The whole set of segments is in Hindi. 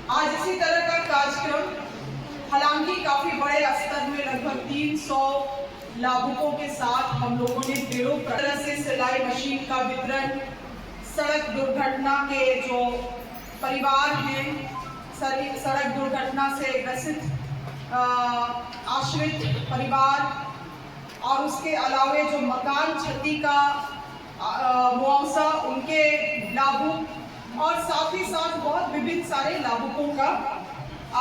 आज इसी तरह का कार्यक्रम हालांकि काफी बड़े स्तर में लगभग 300 लाभुकों के साथ हम लोगों ने पेड़ों तरह से सिलाई मशीन का वितरण, सड़क दुर्घटना के जो परिवार हैं, सड़क दुर्घटना से ग्रसित आश्रित परिवार और उसके अलावे जो मकान क्षति का मुआवजा उनके लाभुक और साथ ही साथ बहुत विभिन्न सारे लाभुकों का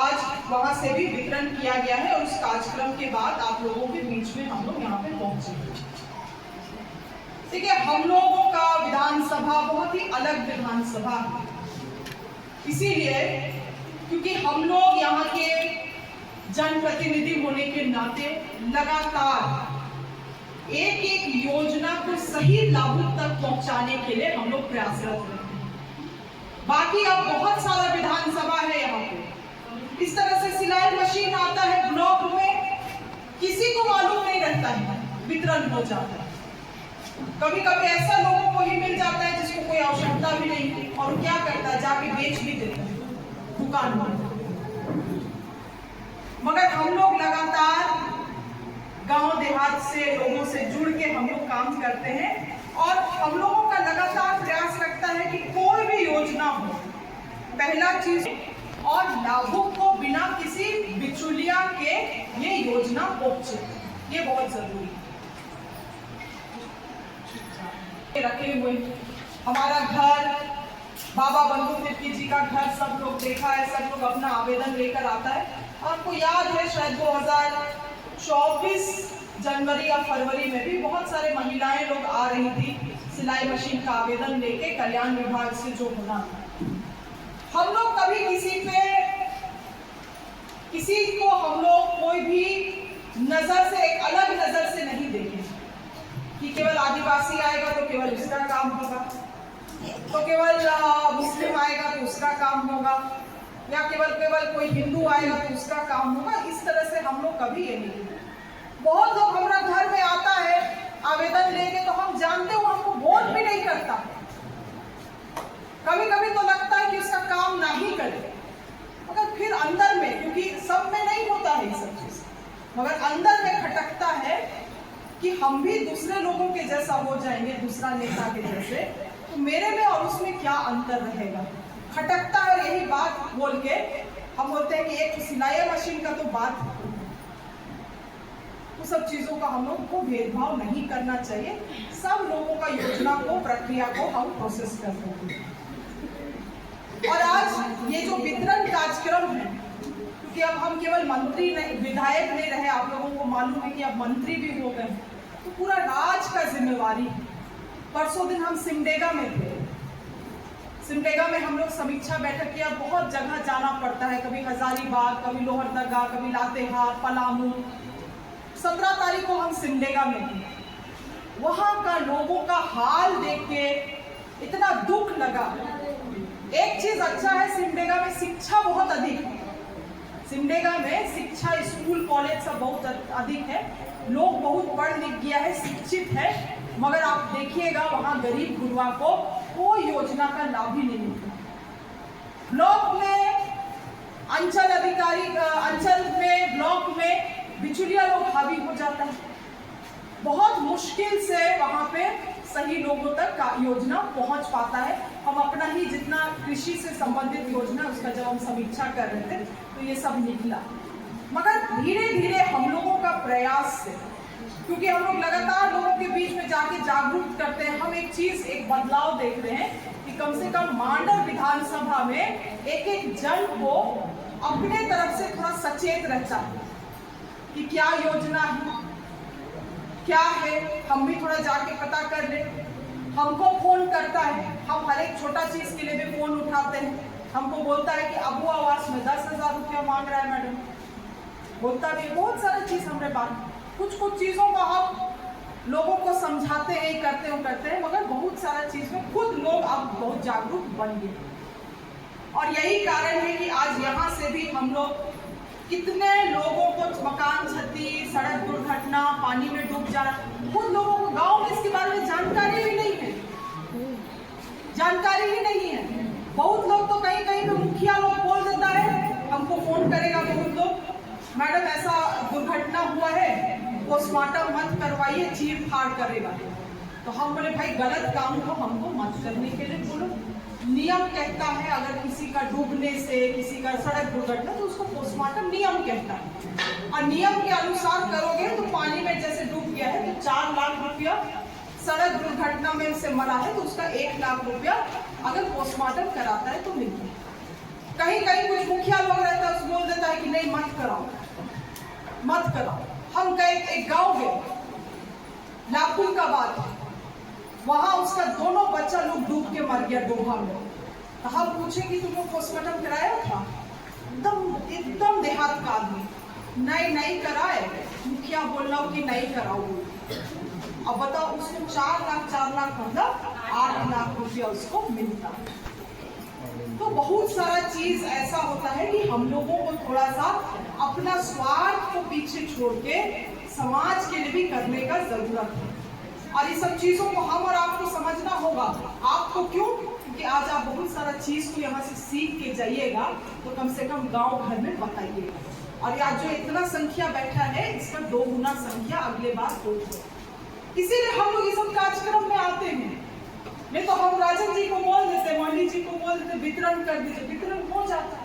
आज वहां से भी वितरण किया गया है। और उस कार्यक्रम के बाद आप लोगों के बीच में हम लोग यहाँ पे पहुंचे। देखिए, हम लोगों का विधानसभा बहुत ही अलग विधानसभा है, इसीलिए क्योंकि हम लोग यहाँ के जनप्रतिनिधि होने के नाते लगातार एक एक योजना को सही लाभुक तक पहुंचाने के लिए हम लोग प्रयासरत रहते हैं। बाकी अब बहुत सारा विधानसभा है यहाँ पे, इस तरह से सिलाई मशीन आता है ब्लॉक में, किसी को मालूम नहीं रहता है, वितरण हो जाता है। कभी कभी ऐसा लोगों को ही मिल जाता है जिसको कोई आवश्यकता भी नहीं, और क्या करता है, जाके बेच भी देता है दुकान में। मगर हम लोग लगातार गांव देहात से लोगों से जुड़ के हम लोग काम करते हैं, और हम लोगों का लगातार प्रयास रखता है कि कोई भी योजना हो, पहला चीज और लाभुक को बिना किसी बिचौलिया के ये योजना पहुंचे, ये बहुत जरूरी है। रखे हुए हमारा घर, बाबा बंधु तिर्की जी का घर सब लोग देखा है, सब लोग अपना आवेदन लेकर आता है। आपको याद है शायद 2024 जनवरी या फरवरी में भी बहुत सारे महिलाएं लोग आ रही थी सिलाई मशीन का आवेदन लेके कल्याण विभाग से जो होना था। हम लोग कभी किसी को हम लोग कोई भी नजर से, एक अलग नजर से नहीं देखे कि केवल आदिवासी आएगा तो केवल उसका काम होगा, तो केवल मुस्लिम आएगा तो उसका काम होगा, या केवल कोई हिंदू आएगा तो उसका काम होगा। इस तरह से हम लोग कभी ये नहीं। बहुत लोग हमारा घर में आता है आवेदन लेके, तो हम जानते हो हमको वोट भी नहीं करता। कभी कभी तो लगता है कि उसका काम ना ही करे, मगर फिर अंदर में, क्योंकि सब में नहीं होता है ये सब चीज, मगर अंदर में खटकता है कि हम भी दूसरे लोगों के जैसा हो जाएंगे, दूसरा नेता के जैसे, तो मेरे में और उसमें क्या अंतर रहेगा, खटकता है। और यही बात बोल के हम बोलते हैं कि एक सिलाई मशीन का तो बात, वो सब चीजों का हम लोग को भेदभाव नहीं करना चाहिए। सब लोगों का योजना को, प्रक्रिया को हम प्रोसेस करते हैं। और आज ये जो वितरण कार्यक्रम है, क्योंकि अब हम केवल मंत्री नहीं, विधायक नहीं रहे, आप लोगों को मालूम है कि अब मंत्री भी हो गए, तो पूरा राज का जिम्मेवारी है। परसों दिन हम सिमडेगा में थे, सिमडेगा में हम लोग समीक्षा बैठक किया। बहुत जगह जाना पड़ता है, कभी हजारीबाग, कभी लोहरदगा, कभी लातेहार, पलामू। 17 तारीख को हम सिमडेगा में थे। वहां का लोगों का हाल देख के इतना दुख लगा। एक चीज अच्छा है, सिमडेगा में शिक्षा बहुत अधिक है। सिमडेगा में शिक्षा, स्कूल कॉलेज सब बहुत अधिक है, लोग बहुत पढ़ लिख गया है, शिक्षित है, मगर आप देखिएगा वहां गरीब गुरुआ को कोई योजना का लाभ ही नहीं मिलता। ब्लॉक में अंचल अधिकारी, अंचल में, ब्लॉक में बिचौलिया लोग हावी हो जाता है। बहुत मुश्किल से वहां पे सही लोगों तक योजना पहुंच पाता है। हम अपना ही जितना कृषि से संबंधित योजना, उसका जब हम समीक्षा कर रहे थे तो ये सब निकला। मगर धीरे धीरे हम लोगों का प्रयास से, क्योंकि हम लोग लगातार लोगों के बीच में जाके जागरूक करते हैं, हम एक चीज, एक बदलाव देख रहे हैं कि कम से कम मांडर विधानसभा में एक एक जन को अपने तरफ से थोड़ा सचेत रहता है कि क्या योजना है, क्या है, हम भी थोड़ा जाके पता कर ले। हमको फोन करता है, हम हर एक छोटा चीज के लिए भी फोन उठाते हैं। हमको बोलता है कि अबू आवास में 10,000 रुपया मांग रहा है मैडम, बोलता भी बहुत सारा चीज हमने बात, कुछ कुछ चीजों का हम लोगों को समझाते हैं, करते हैं, मगर बहुत सारा चीज में खुद लोग अब बहुत जागरूक बन गए। और यही कारण है कि आज यहाँ से भी हम लोग कितने लोगों को मकान क्षति, सड़क दुर्घटना, पानी में डूब जाना, खुद लोगों को गांव में इसके बारे में जानकारी भी नहीं है, जानकारी ही नहीं है। बहुत लोग तो कहीं कहीं पे मुखिया लोग बोल देता है, हमको फोन करेगा बहुत लोग, मैडम ऐसा दुर्घटना हुआ है, पोस्टमार्टम मत करवाइए, चीर फाड़ करेगा। तो हम बोले भाई गलत काम को हमको मत करने के लिए बोलो। नियम कहता है अगर किसी का डूबने से, किसी का सड़क दुर्घटना, तो उसको पोस्टमार्टम नियम कहता है, और नियम के अनुसार करोगे तो पानी में जैसे डूब गया है तो 4 लाख रुपया, सड़क दुर्घटना में से मरा है तो उसका 1 लाख रुपया अगर पोस्टमार्टम कराता है तो मिलता है। कहीं कहीं कुछ मुखिया लोग रहता है, उसको बोल देता है कि नहीं मत कराओ, मत कराओ। हम गए एक गांव गए, नागपुर का बात है, वहां उसका दोनों बच्चा लोग डूब के मर गया डोभा में। तो हम पूछे कि तुमने पोस्टमार्टम कराया था? एकदम देहात का आदमी, नहीं कराए। मुखिया बोल रहा हूँ कि नहीं कराओ। अब बताओ, उसको 4 लाख मतलब 8 लाख रुपया उसको मिलता। तो बहुत सारा चीज ऐसा होता है कि हम लोगों को थोड़ा सा अपना स्वार्थ को पीछे छोड़ के समाज के लिए भी करने का जरूरत है, और ये सब चीजों को हम और आपको समझना होगा। आपको क्यों? क्योंकि आज आप बहुत सारा चीज को यहाँ से सीख के जाइएगा, तो कम से कम गांव घर में बताइएगा। और आज जो इतना संख्या बैठा है, इसका 2 गुना संख्या अगले बार होगी। इसीलिए हम लोग ये सब कार्यक्रम में आते हैं। नहीं तो हम राजन जी को बोल देते, मानी जी को बोल देते, वितरण कर दीजिए, वितरण हो जाता है।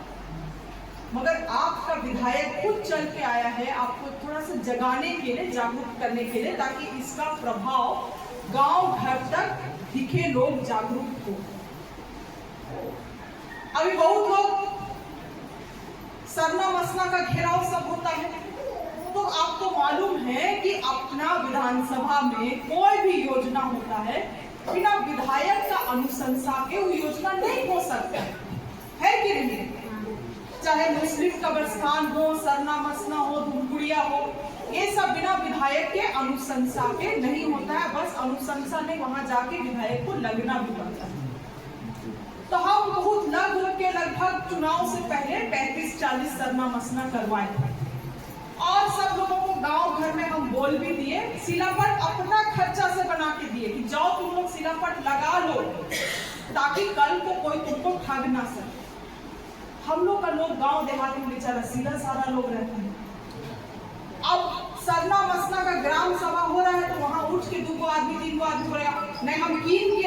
मगर आपका विधायक खुद चल के आया है आपको थोड़ा सा जगाने के लिए, जागरूक करने के लिए, ताकि इसका प्रभाव गांव घर तक दिखे, लोग जागरूक हो। अभी बहुत लोग सरना मसना का घेराव सब होता है, तो आपको मालूम है कि अपना विधानसभा में कोई भी योजना होता है, बिना विधायक का अनुशंसा के वो योजना नहीं हो सकता है कि नहीं? चाहे मुस्लिम कब्रिस्तान हो, सरना मसना हो, धुमकुड़िया हो, ये सब बिना विधायक के अनुशंसा के नहीं होता है। बस अनुशंसा नहीं, वहां जाके विधायक को लगना भी पड़ता है। तो हम बहुत लगभग चुनाव से पहले 35-40 सरना मसना करवाए थे, और सब लोगों को गांव घर में हम बोल भी दिए, सिलापट अपना खर्चा से बना के दिए कि जाओ तुम लोग सिलापट लगा लो, ताकि कल को कोई तुमको ठग ना सके। हम लोग का लोग गांव देहात में बेचारा सीधा सारा लोग रहते हैं। अब सरना मसना का ग्राम सभा हो रहा है, तो वहां उठ के 2 आदमी 3 आदमी बोलेगा नहीं हम कीन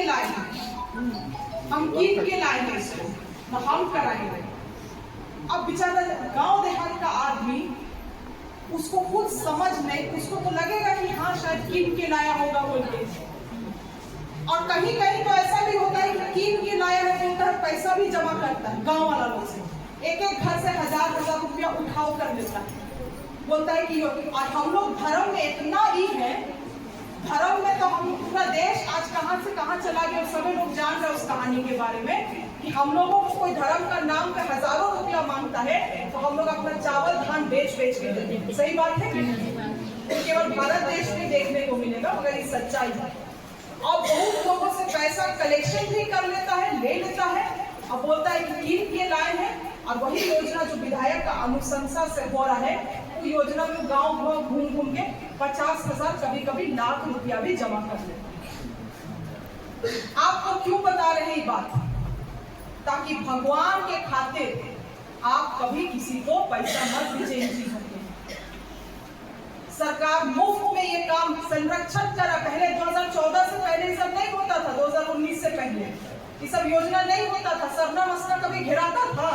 के लाए हैं इसको, तो हम कराएंगे। अब बेचारा गांव देहात का आदमी, उसको खुद समझ नहीं, उसको तो लगेगा कि हाँ शायद कीन के लाया होगा बोल के। और कहीं कहीं तो ऐसा भी होता है कि कीन के लाया है तो पैसा भी जमा करता है गांव वाला लोग से, एक घर से 1000 रुपया उठाव कर लेता है, बोलता है कि। और हम लोग धर्म में इतना ही है, धर्म में तो हम पूरा देश आज कहां से कहां चला गया, सभी लोग जान रहे उस कहानी के बारे में, कि हम लोगों को कोई धर्म का नाम पे हजारों रुपया मांगता है, तो हम लोग अपना चावल धान बेच के देते हैं। सही बात है कि केवल भारत देश में देखने को मिलेगा, मगर ये सच्चाई है। और बहुत लोगों से पैसा कलेक्शन भी कर लेता है, ले लेता है, और बोलता है कि कीन के लाए हैं। और वही योजना जो विधायक का अनुशंसा से हो रहा है, वो योजना में गांव घूम के 50,000 कभी लाख रुपया भी जमा कर लेते हैं। आपको क्यों बता रहे हैं ये बात? ताकि भगवान के खातिर आप कभी किसी को पैसा मत दीजिए इन चीजों के। सरकार मुफ्त में ये काम संरक्षण करा। पहले 2014 से पहले ये सब नहीं होता था, 2019 से पहले ये सब योजना नहीं होता था। सरना मसना कभी घिराता था,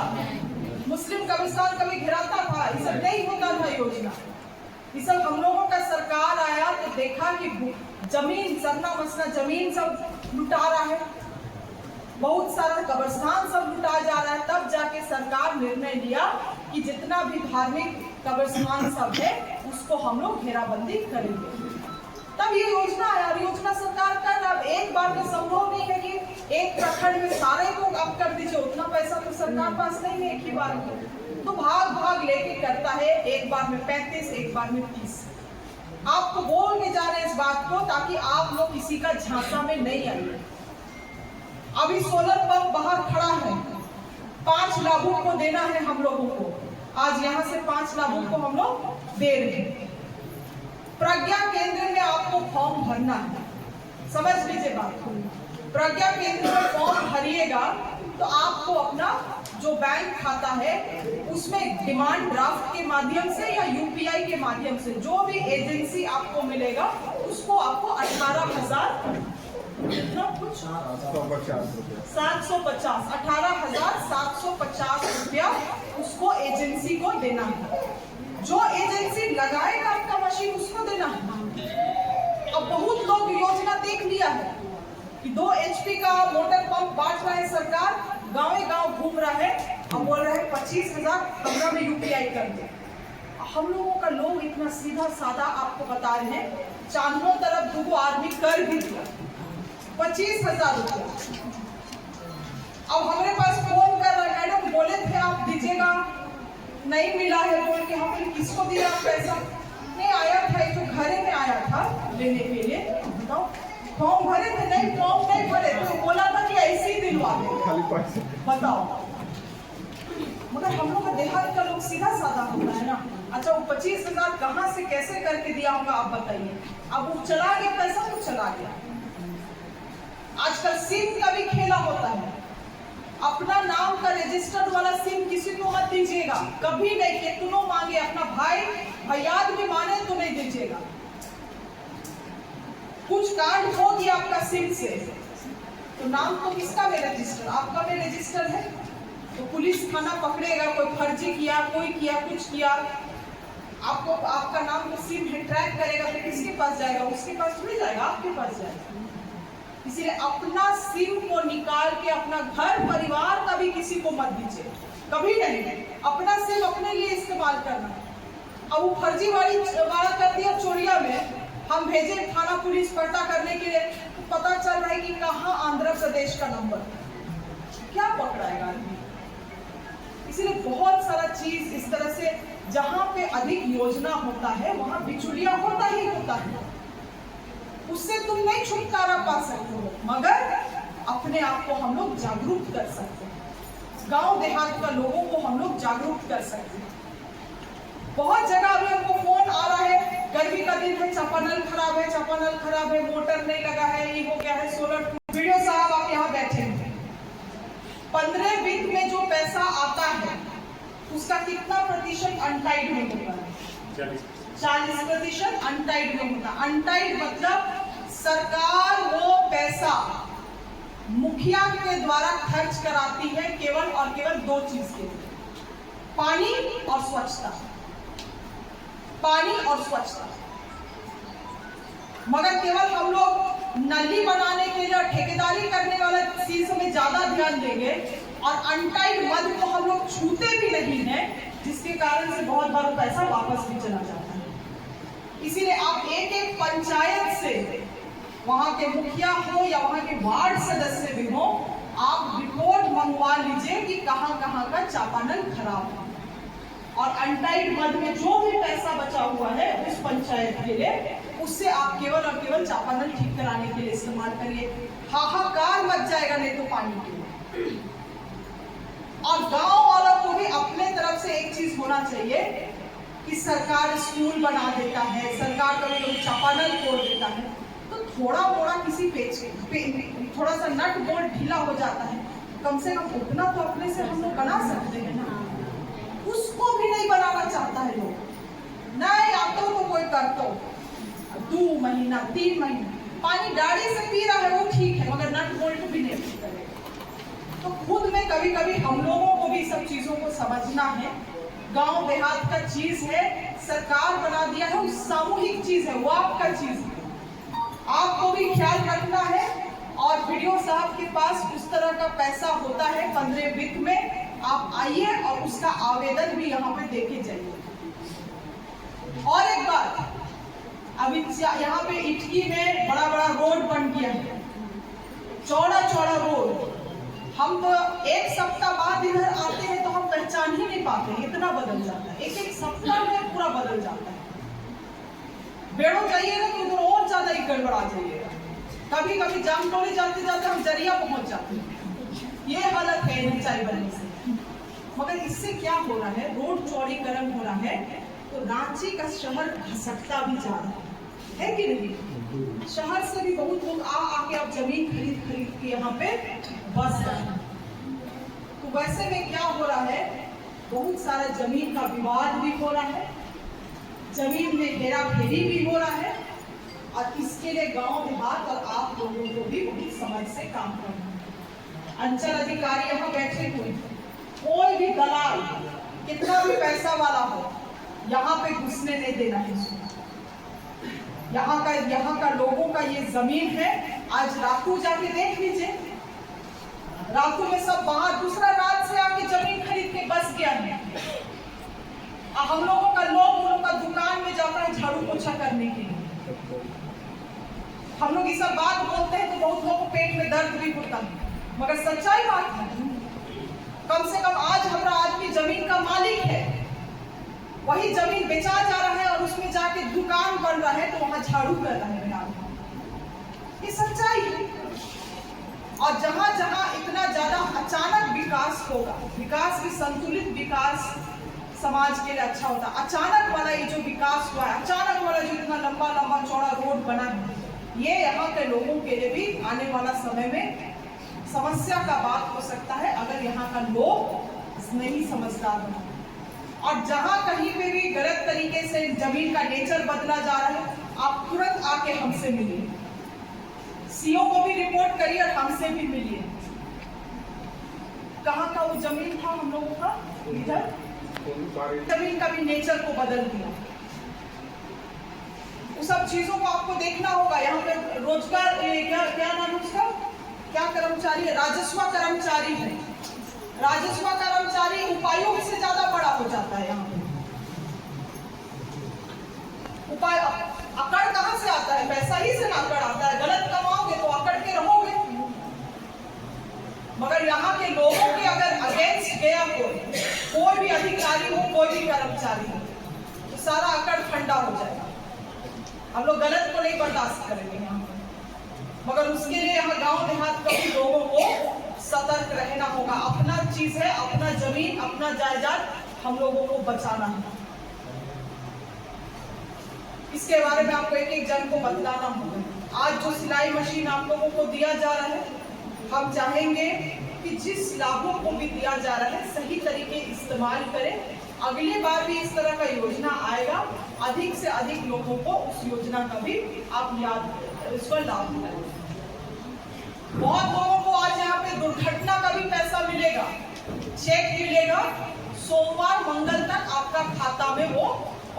मुस्लिम कब्रिस्तान कभी घिराता था, ये सब नहीं होता था योजना। ये सब हम लोगों का सरकार आया तो देखा कि जमीन, सरना मसना जमीन सब लुटा रहा है, बहुत सारा कब्रिस्तान सब लुटा जा रहा है। तब जाके सरकार निर्णय लिया कि जितना भी धार्मिक कब्रिस्तान सब है उसको हम लोग घेराबंदी करेंगे। तब ये योजना आया, योजना सरकार कर। अब एक बार में संभव नहीं है कि एक प्रखंड में सारे को अब कर दीजिए, उतना पैसा तो सरकार पास नहीं है एक ही बार में, तो भाग भाग लेके करता है। एक बार में 35, एक बार में 30। आपको बोलने जा रहे हैं इस बात को ताकि आप लोग किसी का झांसा में नहीं आइए। अभी सोलर पंप बाहर खड़ा है, 5 लाभुक को देना है हम लोगों को। आज यहाँ से 5 लाभुक को हम लोग दे रहे हैं। प्रज्ञा केंद्र में आपको फॉर्म भरना है, समझ लीजिए बात को। प्रज्ञा केंद्र में फॉर्म भरिएगा तो आपको अपना जो बैंक खाता है उसमें डिमांड ड्राफ्ट के माध्यम से या यूपीआई के माध्यम से जो भी एजेंसी आपको मिलेगा उसको आपको 18,750 रुपया उसको एजेंसी को देना है। जो एजेंसी लगाएगा आपका मशीन उसको देना है। अब बहुत लोग योजना देख लिया है कि 2 HP का मोटर पंप बांट रहा है सरकार, गांव गांव घूम रहा है, अब बोल रहे हैं 25,000 15 में यूपीआई कर दे। हम लोगों का लोग इतना सीधा साधा आपको बता रहे हैं, चारों तरफ 2 आदमी कर भी दिया 25,000 रुपया। अब हमारे पास फोन कर रहा है, मैडम बोले थे आप दीजिएगा, नहीं मिला है बोल के। हमने किसको दिया पैसा? नहीं आया था, एक तो घरे में आया था लेने के लिए। बताओ फॉर्म भरे थे? नहीं फॉर्म नहीं भरे, तो बोला था कि ऐसे ही दिलवा दे। बताओ, मगर हम लोग का देहात का लोग सीधा साधा होता है ना। अच्छा वो 25,000 कहाँ से कैसे करके दिया होगा आप बताइए। अब वो चला गया पैसा तो चला गया। आजकल सिम का भी खेला होता है, अपना नाम का रजिस्टर्ड वाला सिम किसी को मत दीजिएगा, कभी नहीं। कितनों मांगे, अपना भाई भैयाद भी माने तो नहीं दीजिएगा। कुछ कांड हो गया आपका सिम से तो नाम तो किसका में रजिस्टर? आपका में रजिस्टर है तो पुलिस थाना पकड़ेगा, कोई फर्जी किया, कोई किया, कुछ किया, आपको आपका नाम तो सिम है ट्रैक करेगा, तो किसके पास जाएगा? उसके पास थोड़ी जाएगा, आपके पास जाएगा। इसीलिए अपना सिम को निकाल के अपना घर परिवार का भी किसी को मत दीजिए, कभी नहीं। अपना सिम अपने लिए इस्तेमाल करना। अब वो फर्जी वाला कर दिया चोरिया में, हम भेजे थाना पुलिस पलटा करने के लिए, तो पता चल रहा है कि कहाँ आंध्र प्रदेश का नंबर, क्या पकड़ाएगा आदमी। इसीलिए बहुत सारा चीज इस तरह से जहाँ पे अधिक योजना होता है वहाँ बिचौलिया होता ही होता है। उससे तुम नहीं छुटकारा पा सकते हो, मगर अपने आप को हम लोग जागरूक कर सकते हैं। गांव देहात का लोगों को हम लोग जागरूक कर सकते हैं। बहुत जगह अभी हमको फोन आ रहा है, गर्मी का दिन है, चापानल खराब है, चापानल खराब है, मोटर नहीं लगा है, ये हो गया है, सोलर। वीडियो साहब आप यहाँ बैठे हैं, 15 वित्त में जो पैसा आता है उसका कितना प्रतिशत अनटाइड में होता है? 40% अनटाइड में होता है। अनटाइड मतलब सरकार वो पैसा मुखिया के द्वारा खर्च कराती है केवल और केवल 2 चीज के लिए, पानी और स्वच्छता। पानी और स्वच्छता। मगर केवल हम लोग नली बनाने के लिए और ठेकेदारी करने वाला चीज में ज्यादा ध्यान देंगे और अनटाइड मद को हम लोग छूते भी नहीं है, जिसके कारण से बहुत बार पैसा वापस भी चला जाता है। इसीलिए आप एक पंचायत से, वहां के मुखिया हो या वहां के वार्ड सदस्य भी हो, आप रिपोर्ट मंगवा लीजिए कि कहां कहां का चापानल खराब है और अनटाइड मद में जो भी पैसा बचा हुआ है उस पंचायत के लिए, उससे आप केवल और केवल चापानल ठीक कराने के लिए इस्तेमाल करिए। हाहाकार मच जाएगा नहीं तो पानी के लिए। और गांव वालों को भी अपने तरफ से एक चीज होना चाहिए कि सरकार स्कूल बना देता है, सरकार कभी कभी चापानल खोल देता है, तो थोड़ा मोड़ा किसी थोड़ा सा नट बोल्ट ढीला हो जाता है, कम से कम उतना तो अपने से हम लोग बना सकते हैं ना। उसको भी नहीं बनाना चाहता है लोग, नहीं आता तो कोई करता 2 महीना 3 महीना पानी गाड़ी से पी रहा है वो ठीक है, मगर नट बोल्ट भी नहीं करेगा। तो खुद में कभी कभी हम लोगों को भी सब चीजों को समझना है। गांव देहात का चीज है, सरकार बना दिया है, वो सामूहिक चीज है, वो आपका चीज है, आपको भी ख्याल रखना है और वीडियो साहब के पास उस तरह का पैसा होता है 15 वित्त में। आप आइए और उसका आवेदन भी यहाँ पे देके जाइए। और एक बात, अभी यहाँ पे इटकी में बड़ा बड़ा रोड बन गया है, चौड़ा चौड़ा रोड। हम तो एक सप्ताह बाद इधर आते हैं तो हम पहचान ही नहीं पाते, इतना बदल जाता है। एक सप्ताह में पूरा बदल जाता है। बेड़ो जाइएगा तो उधर और ज्यादा ही गड़बड़ा जाइएगा। कभी कभी जामटोली जाते जाते हम जरिया पहुंच जाते हैं। ये हालत है ऊंचाई बनने से। मगर इससे क्या हो रहा है, रोड चौड़ीकरण हो रहा है तो रांची का शहर घसकता भी जा रहा है कि नहीं? शहर से भी बहुत लोग आके अब जमीन खरीद के यहाँ पे बस रहे हैं। तो वैसे में क्या हो रहा है, बहुत सारा जमीन का विवाद भी हो रहा है, जमीन में हेरा फेरी भी हो रहा है। और इसके लिए गांव देहात और आप लोगों को भी बहुत समझ से काम करना है। अंचल अधिकारी यहाँ बैठे हुए, कोई भी दलाल कितना भी पैसा वाला हो यहाँ पे घुसने नहीं देना है। यहाँ का लोगों का ये जमीन है। आज रातू जाके देख लीजिए, रातू में सब बाहर दूसरा राज्य से आके जमीन खरीद के बस गया है। हम लोगों का लोग का दुकान में जाता है झाड़ू पोछा करने के लिए। हम लोग ये सब बात बोलते हैं तो बहुत लोगों को पेट में दर्द भी होता है, मगर सच्चाई बात है। कम से कम आज हमारा आदमी जमीन का मालिक है, वही जमीन बेचा जा रहा है और उसमें जाके दुकान बन रहा है तो वहां झाड़ू कर रहा है। ये सच्चाई है। और जहां जहां इतना ज्यादा अचानक विकास होगा, विकास भी संतुलित विकास समाज के लिए अच्छा होता। अचानक वाला ये जो विकास हुआ है, अचानक वाला जो इतना लंबा लंबा चौड़ा रोड बना है, ये यहाँ के लोगों के लिए भी आने वाला समय में समस्या का बात हो सकता है अगर यहाँ का लोग नहीं समझदार बना। और जहां कहीं पे भी गलत तरीके से जमीन का नेचर बदला जा रहा है, आप तुरंत आके हमसे मिलिए, सीओ को भी रिपोर्ट करिए और हमसे भी मिलिए। कहाँ का वो जमीन था हम लोगों का, इधर जमीन का भी नेचर को बदल दिया। उस सब चीजों को आपको देखना होगा। यहाँ पे रोजगार क्या नाम उसका, क्या कर्मचारी है, राजस्व कर्मचारी है। राजस्व कर्मचारी उपायुक्त से ज्यादा बड़ा हो जाता है। यहाँ पे उपाय अकड़ कहाँ से आता है, पैसा ही से ना अकड़ आता है। गलत कमाओगे तो अकड़ के रहोगे। मगर यहाँ के लोगों के अगर अगेंस्ट गया कोई भी अधिकारी हो, कोई भी कर्मचारी हो, तो सारा अकड़ ठंडा हो जाएगा। हम लोग गलत को नहीं बर्दाश्त करेंगे यहाँ पर। मगर उसके लिए यहाँ गांव देहात के लोगों को सतर्क रहना होगा। अपना चीज है, अपना जमीन, अपना जायदाद हम लोगों को बचाना है। इसके बारे में आपको एक एक जन को बतलाना होगा। आज जो सिलाई मशीन आप लोगों को दिया जा रहा है, हम चाहेंगे कि जिस लाभों को भी दिया जा रहा है सही तरीके इस्तेमाल करें। अगली बार भी इस तरह का योजना आएगा, अधिक से अधिक लोगों को उस योजना का भी आप इसका लाभ करें। बहुत लोगों को आज यहाँ पे दुर्घटना का भी पैसा मिलेगा, चेक मिलेगा। सोमवार मंगल तक आपका खाता में वो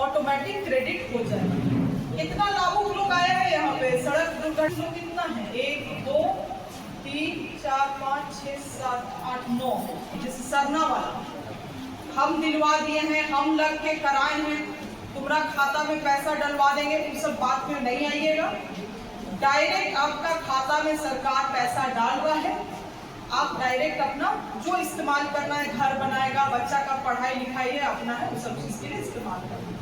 ऑटोमेटिक क्रेडिट हो जाएगा। कितना लाभुक लोग आए हैं यहाँ पे। सड़क दुर्घटना कितना है, 1 2 3 4 5 6 7 8 9, जैसे सरना वाला हम दिलवा दिए हैं, हम लग के कराए हैं, तुम्हारा खाता में पैसा डलवा देंगे। उस सब बात में नहीं आइएगा। डायरेक्ट आपका खाता में सरकार पैसा डाल रहा है, आप डायरेक्ट अपना जो इस्तेमाल करना है, घर बनाएगा, बच्चा का पढ़ाई लिखाई है, अपना है, उस सब चीज के लिए इस्तेमाल करना।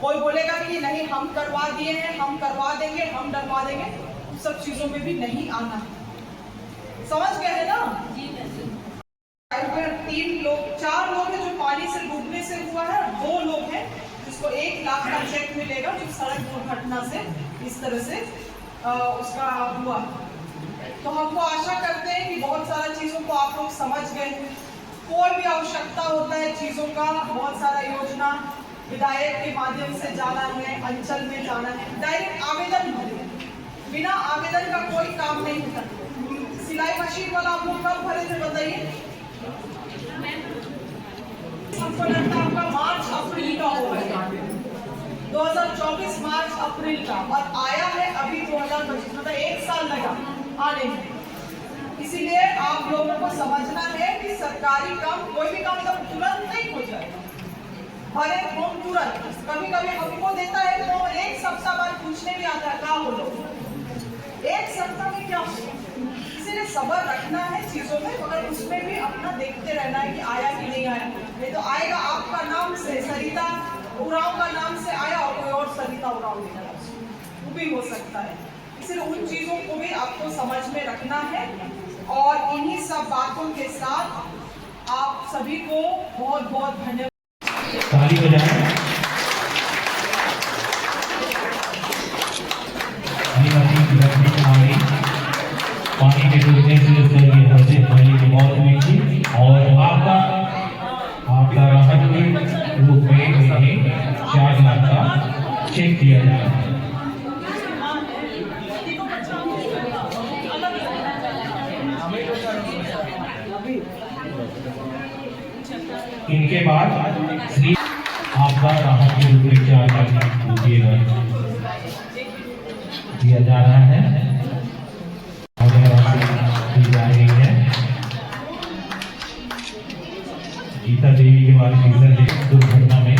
कोई बोलेगा कि नहीं हम करवा दिए हैं, हम करवा देंगे, हम डलवा देंगे, उस सब चीजों में भी नहीं आना है। समझ गए है ना जी। 3 लोग 4 लोग हैं जो पानी से डूबने से हुआ है, 2 लोग हैं जिसको 1 लाख का चेक मिलेगा जो सड़क दुर्घटना से इस तरह से उसका हुआ। तो हमको आशा करते हैं कि बहुत सारा चीजों को आप लोग समझ गए। कोई भी आवश्यकता होता है चीजों का, बहुत सारा योजना विधायक के माध्यम से जाना है, अंचल में जाना है, डायरेक्ट आवेदन भरें। बिना आवेदन का कोई काम नहीं होता। सिलाई मशीन वाला आप लोग कब भरे थे बताइए? हमको लगता है आपका मार्च अप्रैल का होगा, 2024 मार्च अप्रैल का, और आया है अभी 2025, मतलब 1 साल लगा। खाने में। इसीलिए आप लोगों को समझना है कि सरकारी काम, कोई भी काम एकदम तुरंत नहीं हो जाएगा। हर एक फॉर्म तुरंत, कभी कभी हमको देता है तो एक सप्ताह बाद पूछने भी आता है क्या हो लोग, एक सप्ताह में क्या हो। इसीलिए सब्र रखना है चीजों में, मगर उसमें भी अपना देखते रहना है कि आया कि नहीं आया। ये तो आएगा आपका नाम से, सरिता उरांव का नाम से आया और कोई और सरिता उरांव लेगा, वो भी हो सकता है। इसलिए उन चीजों को भी आपको समझ में रखना है। और इन्हीं सब बातों के साथ आप सभी को बहुत बहुत धन्यवाद। ताली बजाएं। पानी के डूबने से स्वर्गीय हरदीप भाई की मौत हुई थी और आपका राहत के रूप में उन्हें 4 लाख का चेक दिया जाए। इनके बाद श्री आपदा राहत के रूप में 4 लाख दिया जा रहा है, दी जा रही है। गीता देवी के बाद डीजल दुर्घटना में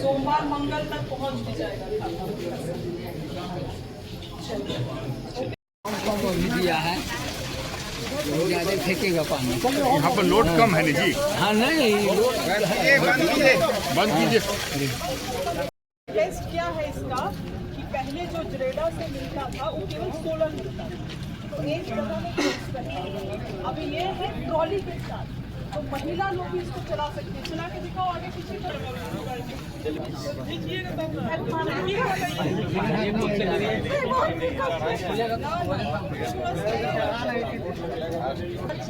सोमवार मंगल तक पहुंच भी जाएगा। दिया है ज्यादा फेंकेगा पानी। यहाँ पर लोड कम है जी। हाँ नहीं बंद कीजिए। टेस्ट क्या है इसका कि पहले जो जरेडा से मिलता था वो केवल 16 मिलता था, तो एक जगह में टेस्ट करना। अभी ये है ट्रॉली के साथ, तो महिला लोग भी इसको चला सकते हैं। चला के दिखाओ आगे पीछे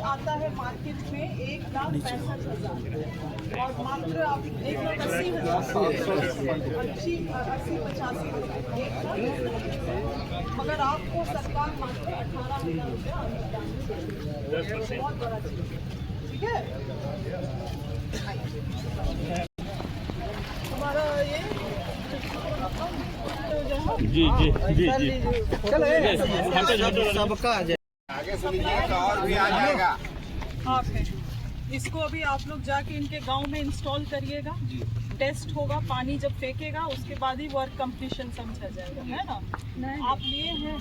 आता है मार्केट में 1,65,000 और मात्र आप 1,80,000 मगर आपको सरकार मात्र 18,000 रुपया अनुदान, बहुत बड़ा चीज। ठीक है, हमारा ये जी जी जी जी सबका आगे सुनिए तो और भी आ जाएगा। आप है, इसको अभी आप लोग जाके इनके गांव में इंस्टॉल करिएगा। टेस्ट होगा, पानी जब फेंकेगा उसके बाद ही वर्क कंप्लीशन समझा जाएगा, है ना। आप लिए हैं,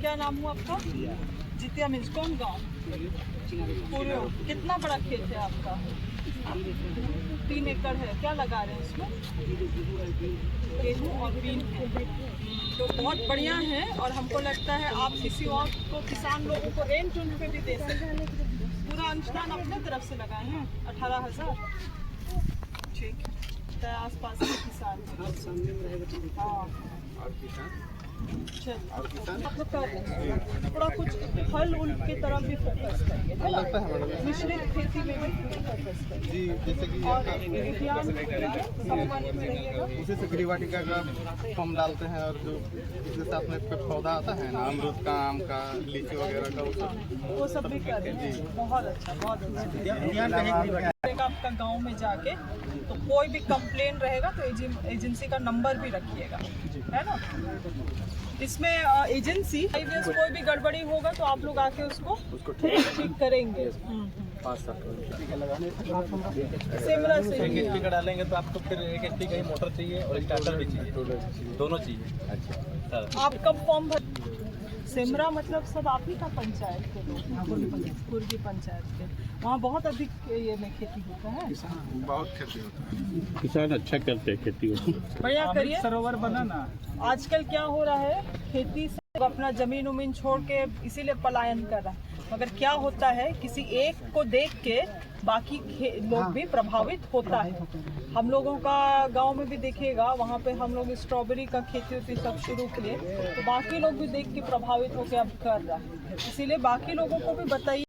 क्या नाम हुआ आपका? जितिया मिंज, कौन गाँव? पूरे। कितना बड़ा खेत है आपका? 3 एकड़ है। क्या लगा रहे हैं उसमें? गेहूँ और बीन है, तो बहुत बढ़िया है। और हमको लगता है आप किसी और को, किसान लोगों को रेंट उन पे भी दे सकते हैं। पूरा अनुदान अपने तरफ से लगाए हैं 18,000। ठीक है, आस पास के किसान। हाँ, थोड़ा कुछ फल उल की तरफ भी फोकस करिए, है ना। मिश्रित खेती में भी फोकस करिए। जैसे कि और विज्ञान उसी से गृहवाटिका का फॉर्म डालते हैं और जो इसके साथ में पौधा आता है ना, अमरूद का, आम का, लीची वगैरह का, वो सब भी करिए। बहुत अच्छा, बहुत अच्छा। आपका गांव में जाके तो कोई भी कंप्लेन रहेगा तो एजेंसी का नंबर भी रखिएगा, है ना। इसमें एजेंसी कोई भी गड़बड़ी होगा तो आप लोग आके उसको ठीक करेंगे। सेमरा से डालेंगे तो आपको फिर एक एचपी का ही मोटर चाहिए और स्टार्टर भी चाहिए, दोनों चाहिए। अच्छा, आप कब फॉर्म भर? सेमरा मतलब सब आप ही का पंचायत के लोग, कुर्गी पंचायत के। वहाँ बहुत अधिक ये में खेती होता है, बहुत खेती होता है। किसान अच्छा करते हैं खेती। बढ़िया करिए। सरोवर बना ना। आजकल क्या हो रहा है, खेती से लोग अपना जमीन उमीन छोड़ के इसीलिए पलायन कर रहा है। मगर क्या होता है, किसी एक को देख के बाकी लोग भी प्रभावित होता है। हम लोगों का गांव में भी देखिएगा, वहाँ पे हम लोग स्ट्रॉबेरी का खेती होती सब शुरू किए, तो बाकी लोग भी देख के प्रभावित होकर अब कर रहा है। इसीलिए बाकी लोगों को भी बताइए।